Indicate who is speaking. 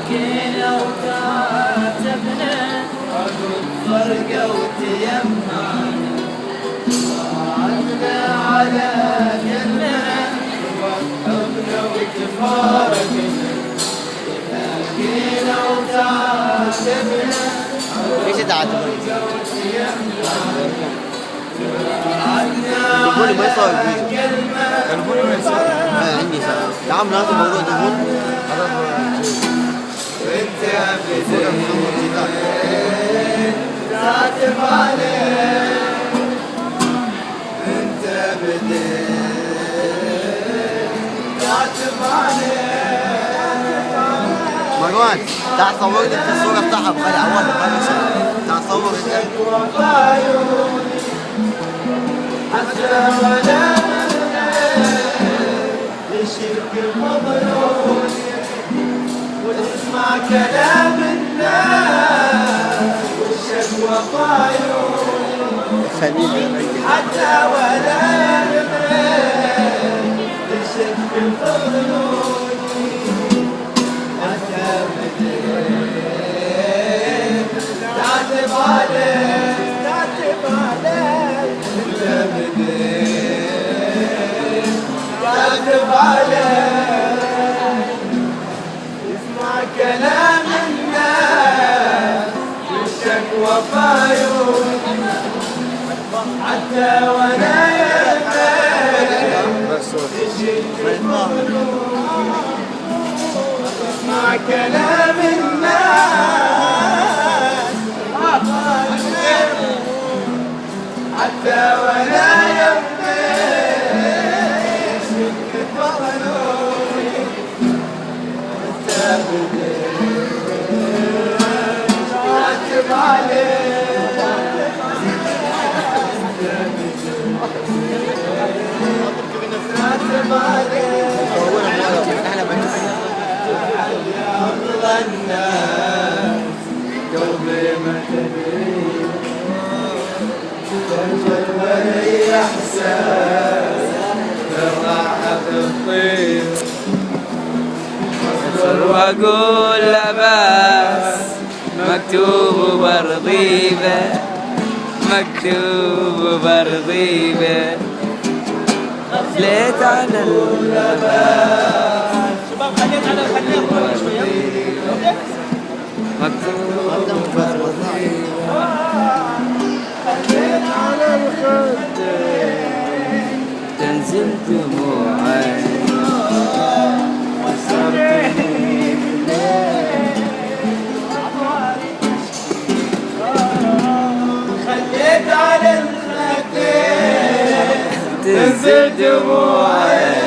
Speaker 1: بكينا وكاتبنا عقب فرقة وتيمنا وعدنا على جنة وحبنا وتفارقنا بكينا وكاتبنا
Speaker 2: ليش تعاتب؟ تليفوني ما يصور فيديو. تليفوني ما يصور. عندي صار. يا عم ناخذ موضوع تليفون.
Speaker 1: وانت بدين تعاتب عليه انت بدين تعاتب عليه
Speaker 2: مروان تعال صور لي الصورة بتاعها بخلي عواد تعال صور انت.
Speaker 1: حتى ولا الشرك مضرون واسمع كلام الناس والشكوى طايرون حتى ولا الشرك مضرون حتى بدين تعتب عليه تعتب عليه تعتب عليه اسمع كلام الناس والشكوى فايون حتى وانا اسمع كلام الناس حتى وانا تعتب عليه تعتب عليه يا أغلى الناس قلبي ما تدري تنجل ولي إحساس بالراحة الطيب
Speaker 3: واقول لا بس مكتوب برغيبه مكتوب برغيبه غفلت على اللباس شباب خليت على الخليل شويه مكتوب برغيبه
Speaker 1: خليت على الخد
Speaker 3: تنزل دموعي
Speaker 1: خليت على الخدين
Speaker 3: تنزل دموعي